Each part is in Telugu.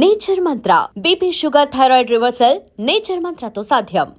Nature Mantra BP sugar thyroid reversal Nature మంత్రతో సాధ్యం.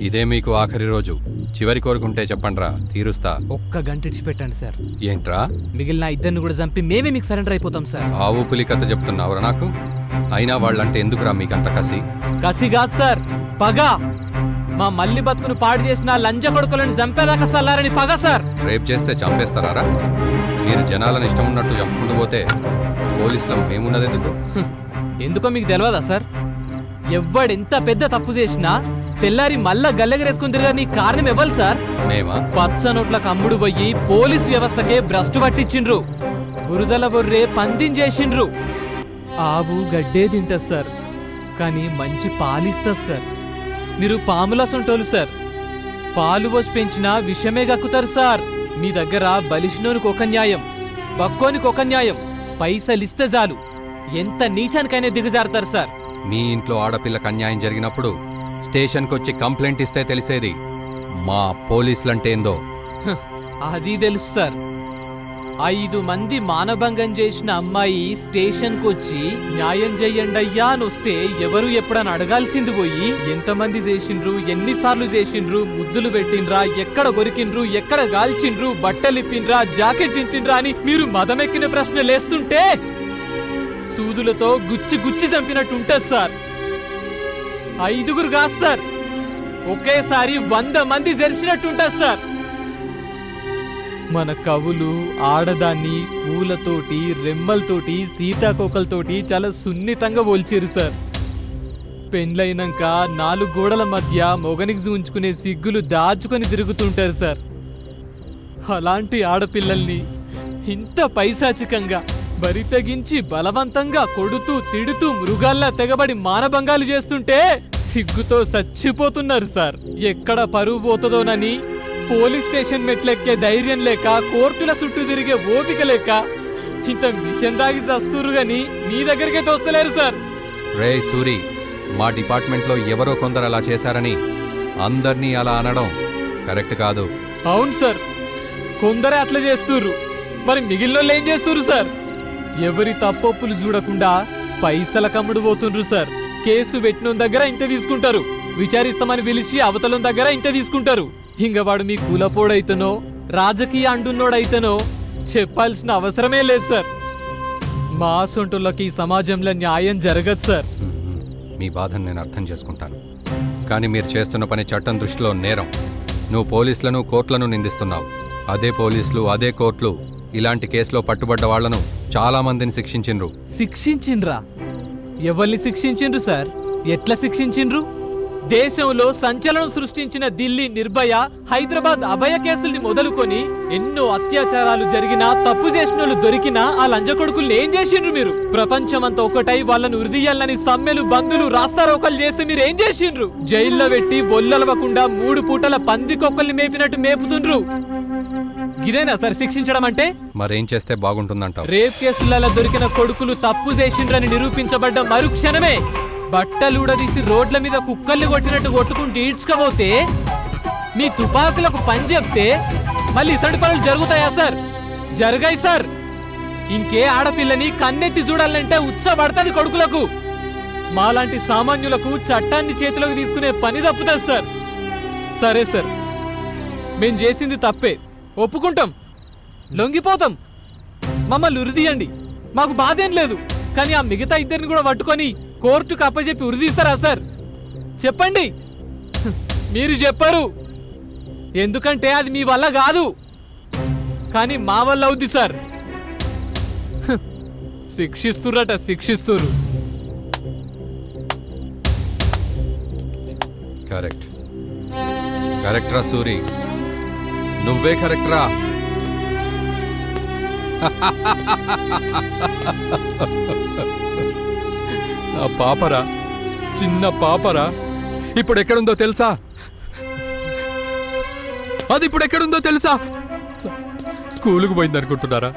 ఇదే మీకు ఆఖరి రోజు. చివరి కోరుకుంటే చెప్పండ్రా, తీరుస్తా. ఒక్క గంట ఇచ్చిపెట్టండి సార్. ఏంట్రా? మిగిలిన ఇద్దరిని కూడా చంపి మేమే మీకు సరెండర్ అయిపోతాం సార్. ఆవు పులి కథ చెప్తున్నావురా నాకు? అయినా వాళ్ళంటే ఎందుకురా మీకంత కసి? కసి కాదు సార్, పగ. మా మల్లి బతుకును పాడు చేసిన లంజ కొడుకులను చంపేదాకా సల్లారని పగ సార్. రేప్ చేస్తే చంపేస్తారా? మీరు జనాలను ఇష్టం ఉన్నట్టు చంపుకుంటూ పోతే పోలీసులం మేమున్నది ఎందుకు? ఎందుకో మీకు తెలియదా సార్? ఎవ్వడెంత పెద్ద తప్పు చేసినా తెల్లారి మళ్ళా గల్లెగరేసుకుని తిరగని కారణం ఇవ్వాలి సార్. మేమా? పచ్చ నోట్ల కమ్ముడు పోయి పోలీస్ వ్యవస్థకే భ్రష్టు పట్టించిండ్రు. బురదల బొర్రే పందించేసిండ్రు. ఆవు గడ్డే తింటది సార్, కానీ మంచి పాలిస్తుంది సార్. మీరు పాముల సొంటోలు సార్. పాలు పోసి పెంచినా విషమే గక్కుతారు సార్. మీ దగ్గర బలిసినోనికి ఒక న్యాయం, బక్కోనికి ఒక న్యాయం. పైసలిస్తే చాలు ఎంత నీచానికైనా దిగజారుతారు సార్. మీ ఇంట్లో ఆడపిల్లకు అన్యాయం జరిగినప్పుడు స్టేషన్కి వచ్చి కంప్లైంట్ ఇస్తే తెలిసేది మా పోలీసులంటే ఏందో. అది తెలుసు సార్. 5 మంది మానభంగం చేసిన అమ్మాయి స్టేషన్కి వచ్చి న్యాయం చెయ్యండయ్యా అని వస్తే ఎవరు ఎప్పుడని అడగాల్సింది పోయి ఎంతమంది చేసిండ్రు, ఎన్నిసార్లు చేసిండ్రు, ముద్దులు పెట్టిండ్రా, ఎక్కడ కొరికిండ్రు, ఎక్కడ గాల్చిండ్రు, బట్టలిప్పిండ్రా, జాకెట్ చించిండ్రా అని మీరు మదమెక్కిన ప్రశ్నలేస్తుంటే సూదులతో గుచ్చి గుచ్చి చంపినట్టుంటది సార్. 5 కాదు సార్, ఒకేసారి 100 మంది జరిచినట్టుంటది సార్. మన కవులు ఆడదాన్ని పూలతోటి, రెమ్మలతోటి, సీతాకోకలతోటి చాలా సున్నితంగా పోల్చారు సార్. పెండ్లైనాక 4 గోడల మధ్య మొగనికి చూంచుకునే సిగ్గులు దాచుకొని తిరుగుతుంటారు సార్. అలాంటి ఆడపిల్లల్ని ఇంత పైశాచికంగా బరి తెగించి బలవంతంగా కొడుతూ తిడుతూ మృగాల్లా తెగబడి మానభంగాలు చేస్తుంటే సిగ్గుతో చచ్చిపోతున్నారు సార్. ఎక్కడ పరువు పోతుందోనని పోలీస్ స్టేషన్ మెట్లెక్కే ధైర్యం లేక, కోర్టుల చుట్టూ తిరిగే ఓపిక లేక ఇంత మిషన్ దాగి చస్తూరు గాని మీ దగ్గరికే తోస్తలేరు సార్. రే సూరి, మా డిపార్ట్మెంట్లో ఎవరో కొందరు అలా చేశారని అందర్నీ అలా అనడం కరెక్ట్ కాదు. అవును సార్, కొందరే అట్లా చేస్తుర్రు. మరి మిగిలినోళ్ళు ఏం చేస్తుర్రు సార్? ఎవరి తప్పొప్పులు చూడకుండా పైసల కమ్ముడు పోతుండ్రు సార్. కేసు పెట్టిన దగ్గర ఇంత తీసుకుంటారు, విచారిస్తామని పిలిచి అవతలం దగ్గర ఇంత తీసుకుంటారు. ఇంక వాడు మీ కూలపోడైతేనో రాజకీయ అండున్నోడైతేనో చెప్పాల్సిన అవసరమే లేదు సార్. మా సొంటులకి ఈ సమాజంలో న్యాయం జరగదు సార్. మీ బాధను నేను అర్థం చేసుకుంటాను, కానీ మీరు చేస్తున్న పని చట్టం దృష్టిలో నేరం. నువ్వు పోలీసులను, కోర్టులను నిందిస్తున్నావు. అదే పోలీసులు, అదే కోర్టులు ఇలాంటి కేసులో పట్టుబడ్డ వాళ్లను చాలా మందిని శిక్షించిండ్రు. శిక్షించిండ్రా? ఎవరిని శిక్షించిండ్రు సార్? ఎట్లా శిక్షించిండ్రు? దేశంలో సంచలనం సృష్టించిన ఢిల్లీ నిర్భయ, హైదరాబాద్ అభయ కేసుల్ని మొదలుకొని ఎన్నో అత్యాచారాలు జరిగినా, తప్పు చేసినోళ్ళు దొరికినా ఆ లంజ కొడుకుల్ని ఏం చేసిండ్రు మీరు? ప్రపంచమంతా ఒకటై వాళ్ళను ఉరిదీయాలని సమ్మెలు, బందులు, రాస్తారోకలు చేస్తే మీరు ఏం చేసిండ్రు? జైల్లో పెట్టి ఒల్లలవకుండా 3 పూటల పందికొక్కల్ని మేపినట్టు మేపుతుండ్రు. ఇదేనా సార్ శిక్షించడం అంటే? మరేం చేస్తే బాగుంటుందంటావు? రేప్ కేసులలో దొరికిన కొడుకులు తప్పు చేసిండ్రని నిరూపించబడ్డ మరుక్షణమే బట్టలుడదీసి రోడ్ల మీద కుక్కల్ని కొట్టినట్టు కొట్టుకుంటూ ఈడ్చుకపోతే, మీ తుపాకులకు పని చెప్తే మళ్ళీ ఇసడి పనులు జరుగుతాయా సార్? జరగాయి సార్. ఇంకే ఆడపిల్లని కన్నెత్తి చూడాలంటే ఉత్సాహపడతాది కొడుకులకు. మాలాంటి సామాన్యులకు చట్టాన్ని చేతిలోకి తీసుకునే పని తప్పుతుంది సార్. సరే సార్, మేం చేసింది తప్పే ఒప్పుకుంటాం, లొంగిపోతాం, మమ్మల్ని ఉరిదీయండి, మాకు బాధ ఏం లేదు. కానీ ఆ మిగతా ఇద్దరిని కూడా పట్టుకొని కోర్టుకు అప్పచెప్పి ఉరిదీస్తారా సార్? చెప్పండి. మీరు చెప్పరు, ఎందుకంటే అది మీ వల్ల కాదు, కానీ మా వల్ల అవుద్ది సార్. శిక్షిస్తురట, శిక్షిస్తురు. కరెక్ట్, కరెక్ట్ రా సూరి, నువ్వే కరెక్ట్ రా. నా పాపరా, చిన్న పాపరా, ఇప్పుడు ఎక్కడుందో తెలుసా? అది ఇప్పుడు ఎక్కడుందో తెలుసా? స్కూలుకు పోయింది అనుకుంటున్నారా?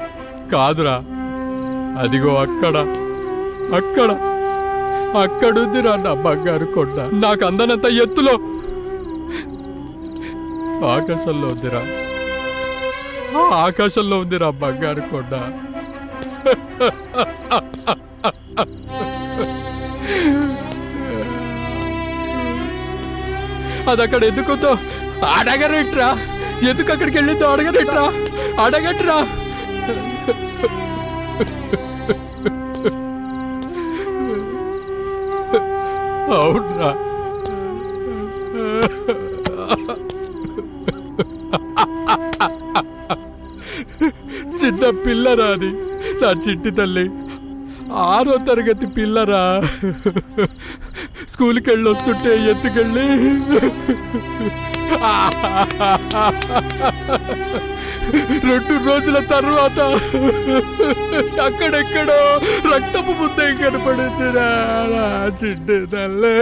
కాదురా, అదిగో అక్కడ అక్కడ అక్కడుందిరా నా బంగారు కొండ. నాకు అందనంత ఎత్తులో ఆకాశంలో ఉందిరా, ఆకాశంలో ఉందిరా బంగారు కొండ. అది అక్కడ ఎందుకుందో అడగరేట్రా, ఎందుకు అక్కడికి వెళ్ళిందో అడగరేట్రా, అడగట్రా. అవునరా, చిన్న పిల్లరా అది, నా చిట్టి తల్లి, 6వ తరగతి పిల్లరా. స్కూల్కి వెళ్ళి వస్తుంటే ఎత్తుకెళ్ళి 2 రోజుల తర్వాత అక్కడెక్కడో రక్తపు ముద్ద కనపడుతురా నా చిట్టి తల్లి.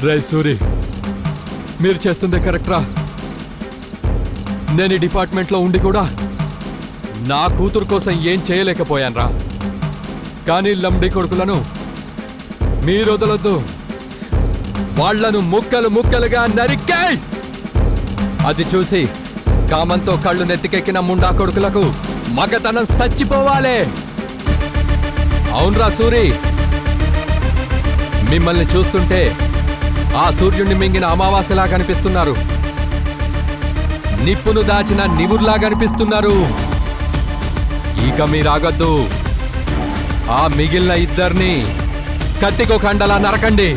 రై సూరి, మీరు చేస్తుందే కరెక్ట్రా. నేను ఈ డిపార్ట్మెంట్లో ఉండి కూడా నా కూతురు కోసం ఏం చేయలేకపోయాన్రా. కానీ లంబడి కొడుకులను మీరు వదలొద్దు, వాళ్లను ముక్కలు ముక్కలుగా నరికాయ్. అది చూసి కామంతో కళ్ళు నెత్తికెక్కిన ముండా కొడుకులకు మగతనం చచ్చిపోవాలి. అవునరా సూరి, మిమ్మల్ని చూస్తుంటే ఆ సూర్యుడిని మింగిన అమావాస్యలా కనిపిస్తున్నారు, నిప్పును దాచిన నివుర్లా కనిపిస్తున్నారు. ఇక మీరాగద్దు, ఆ మిగిలిన ఇద్దరిని కత్తికో కండలా నరకండి.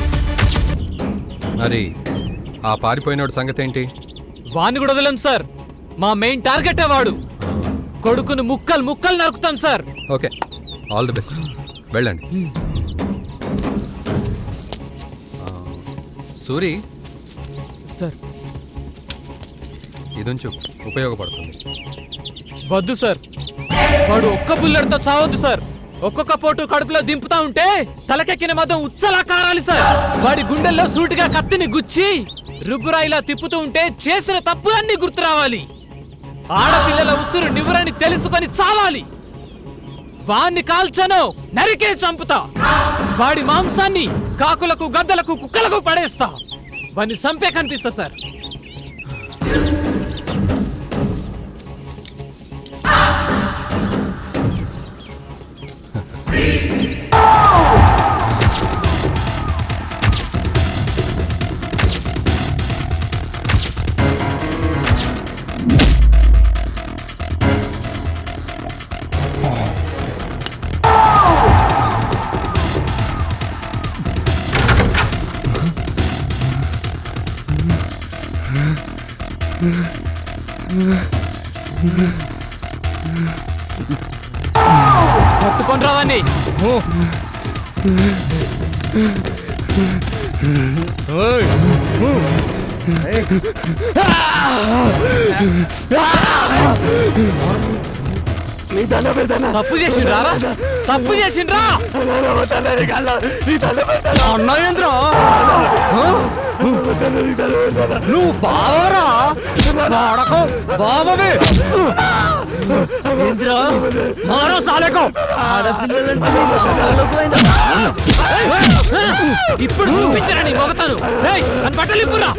మరి ఆ పారిపోయినోడు సంగతి ఏంటి? వాణ్ణి కూడా వదలం సార్, మా మెయిన్ టార్గెట్ వాడు. కొడుకును ముక్కలు ముక్కలు నరుకుతాం sir. Okay, all the best, వెళ్ళండి. సూరి సార్, ఇదుంచు, ఉపయోగపడుతుంది. వద్దు సార్, వాడు ఒక్క బుల్లెట్తో చావద్దు సార్. ఒక్కొక్క పోటు కడుపులో దింపుతా ఉంటే తలకెక్కిన మదం ఉచ్చలా కారాలి సార్. వాడి గుండెల్లో సూటిగా కత్తిని గుచ్చి రుబ్బురాయిలా తిప్పుతూ ఉంటే చేసిన తప్పులన్నీ గుర్తు రావాలి. ఆడపిల్లల ఉసురు నివురని తెలుసుకొని చావాలి. వాణ్ణి కాల్చను, నరికే చంపుతా. వాడి మాంసాన్ని కాకులకు, గద్దలకు, కుక్కలకు పడేస్తా. వాణ్ణి చంపే కనిపిస్తా సార్. పట్టుకొని రావాన్ని. తప్పు చేసిండ్రా, తప్పు చేసిండ్రా అన్నాయేంద్ర. నువ్వు బావరా, బావే మారో సాలేకో. ఇప్పుడు చూపించరా నీ మొగతాను. నన్ను పట్టలిప్పురా.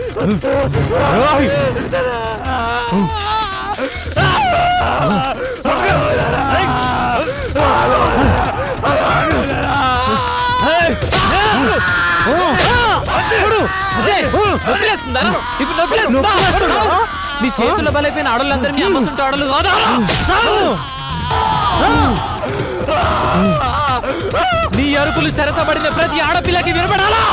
అదే, నొప్పిలేస్తుందా? ఇప్పుడు నొప్పిలేస్తుందా? మీ చేతుల బలైపోయిన ఆడోళ్ళందరూ మీ అమ్మ సొంత ఆడలు కాదా? నీ అరుపులు చెరసబడిన ప్రతి ఆడపిల్లకి వినపడాలా?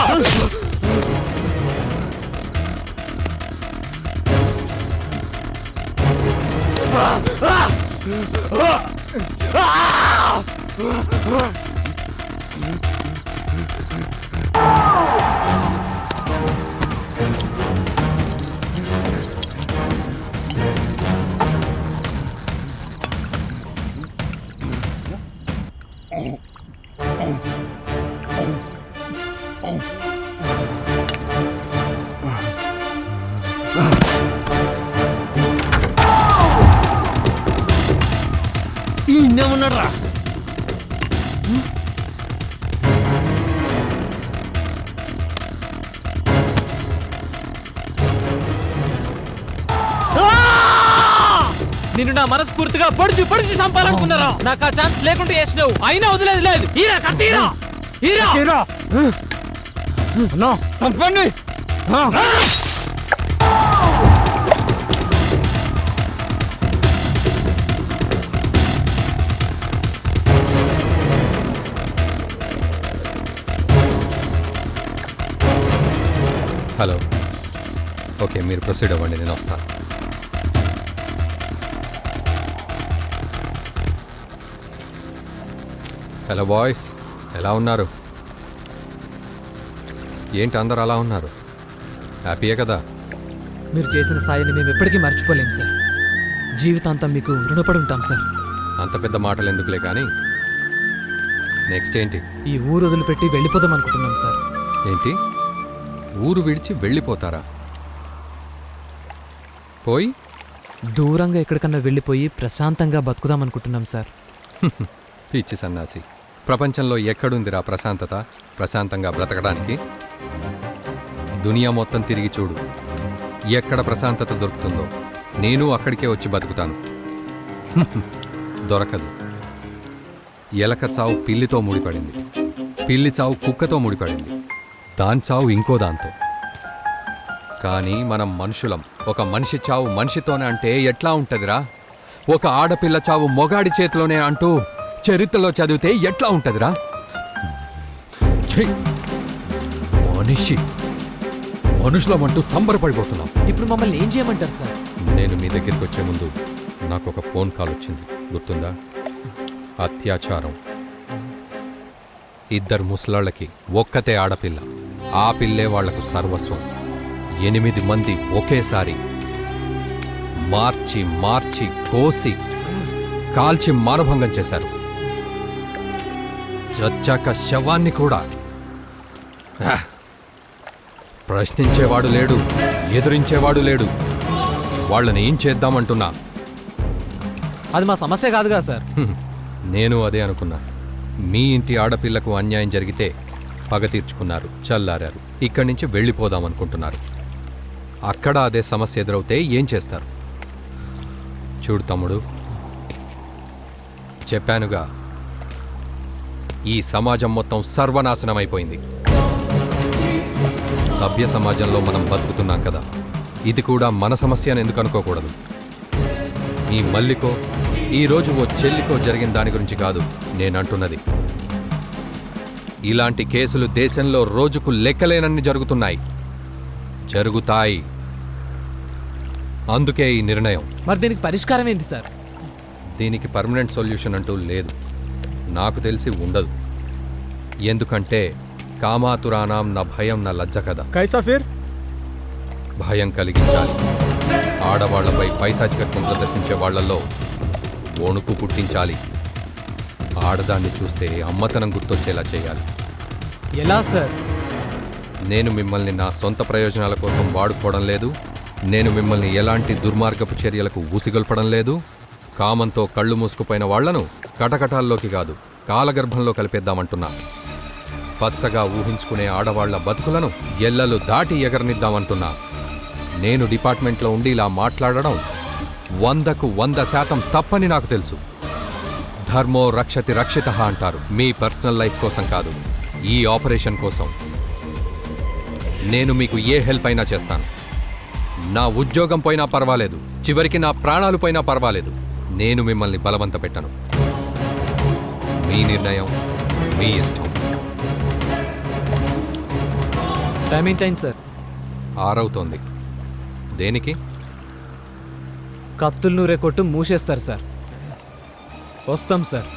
ఉన్నాడ్రా నిన్ను నా మనస్ఫూర్తిగా పొడిచి పొడిచి చంపాలనుకున్నారా? నాకు ఆ ఛాన్స్ లేకుండా చేసినావు, అయినా వదిలేదు లేదు. హీరా కట్టీరా హీరా చంపండి. హలో, ఓకే, మీరు ప్రొసీడ్ అవ్వండి, నేను వస్తాను. హలో బాయ్స్, ఎలా ఉన్నారు? ఏంటి అందరు అలా ఉన్నారు? హ్యాపీయే కదా? మీరు చేసిన సాయాన్ని మేము ఎప్పటికీ మర్చిపోలేము సార్. జీవితాంతం మీకు రుణపడి ఉంటాం సార్. అంత పెద్ద మాటలు ఎందుకులే కానీ నెక్స్ట్ ఏంటి? ఈ ఊరు వదిలిపెట్టి వెళ్ళిపోదాం అనుకుంటున్నాం సార్. ఏంటి, ఊరు విడిచి వెళ్ళిపోతారా? పోయి దూరంగా ఎక్కడికన్నా వెళ్ళిపోయి ప్రశాంతంగా బతుకుదాం అనుకుంటున్నాం సార్. పిచ్చి సన్నాసి, ప్రపంచంలో ఎక్కడుందిరా ప్రశాంతత? ప్రశాంతంగా బ్రతకడానికి దునియా మొత్తం తిరిగి చూడు, ఎక్కడ ప్రశాంతత దొరుకుతుందో. నేను అక్కడికే వచ్చి బతుకుతాను. దొరకదు. ఎలక చావు పిల్లితో ముడిపడింది, పిల్లి చావు కుక్కతో ముడిపడింది, దాని చావు ఇంకో దాంతో. కానీ మనం మనుషులం. ఒక మనిషి చావు మనిషితోనే అంటే ఎట్లా ఉంటదిరా? ఒక ఆడపిల్ల చావు మొగాడి చేతిలోనే అంటూ చరిత్రలో చదివితే ఎట్లా ఉంటదిరా? మనుషులమంటూ సంబరపడిపోతున్నాం. ఇప్పుడు మమ్మల్ని ఏం చేయమంటారు సార్? నేను మీ దగ్గరికి వచ్చే ముందు నాకు ఒక ఫోన్ కాల్ వచ్చింది, గుర్తుందా? అత్యాచారం. 2 ముసలాళ్ళకి ఒక్కతే ఆడపిల్ల, ఆ పిల్లే వాళ్లకు సర్వస్వం. 8 మంది ఒకేసారి మార్చి మార్చి కోసి కాల్చి మానభంగం చేశారు. చచ్చాక శవాన్ని కూడా ప్రశ్నించేవాడు లేడు, ఎదురించేవాడు లేడు. వాళ్ళని ఏం చేద్దామంటున్నా? అది మా సమస్య కాదుగా సార్. నేను అదే అనుకున్నా. మీ ఇంటి ఆడపిల్లకు అన్యాయం జరిగితే పగ తీర్చుకున్నారు, చల్లారారు, ఇక్కడి నుంచి వెళ్ళిపోదామనుకుంటున్నారు. అక్కడ అదే సమస్య ఎదురవుతే ఏం చేస్తారు? చూడు తమ్ముడు, చెప్పానుగా, ఈ సమాజం మొత్తం సర్వనాశనం అయిపోయింది. సభ్య సమాజంలో మనం బతుకుతున్నాం కదా, ఇది కూడా మన సమస్య అని ఎందుకు అనుకోకూడదు? ఈ మల్లికో ఈరోజు ఓ చెల్లికో జరిగిన దాని గురించి కాదు నేనంటున్నది. ఇలాంటి కేసులు దేశంలో రోజుకు లెక్కలేనన్ని జరుగుతున్నాయి, జరుగుతాయి. అందుకే ఈ నిర్ణయం. మరి దీనికి పరిష్కారం ఏంటి సార్? దీనికి పర్మనెంట్ సొల్యూషన్ అంటూ లేదు, నాకు తెలిసి ఉండదు. ఎందుకంటే కామాతురానాం నా భయం నా లజ్జ కదా. కైసా ఫిర్? భయం కలిగించాలి. ఆడవాళ్లపై పైశాచికత్వం ప్రదర్శించే వాళ్లలో వణుకు పుట్టించాలి. ఆడదాన్ని చూస్తే అమ్మతనం గుర్తొచ్చేలా చేయాలి. ఎలా సార్? నేను మిమ్మల్ని నా సొంత ప్రయోజనాల కోసం వాడుకోవడం లేదు. నేను మిమ్మల్ని ఎలాంటి దుర్మార్గపు చర్యలకు ఊసిగొల్పడం లేదు. కామంతో కళ్ళు మూసుకుపోయిన వాళ్లను కటకటాల్లోకి కాదు, కాలగర్భంలో కలిపేద్దామంటున్నా. పచ్చగా ఊహించుకునే ఆడవాళ్ల బతుకులను ఎల్లలు దాటి ఎగరనిద్దామంటున్నా. నేను డిపార్ట్మెంట్లో ఉండి ఇలా మాట్లాడడం 100కు 100% తప్పని నాకు తెలుసు. ధర్మో రక్షతి రక్షితః అంటారు. మీ పర్సనల్ లైఫ్ కోసం కాదు, ఈ ఆపరేషన్ కోసం. నేను మీకు ఏ హెల్ప్ అయినా చేస్తాను. నా ఉద్యోగం పోయినా పర్వాలేదు, చివరికి నా ప్రాణాలు పోయినా పర్వాలేదు. నేను మిమ్మల్ని బలవంత పెట్టను. మీ నిర్ణయం, మీ ఇష్టం. Time ఏంటైంది sir? 6 అవుతోంది. దేనికి? కత్తులు నూరే కొట్టు మూసేస్తారు సార్. వస్తాం సార్.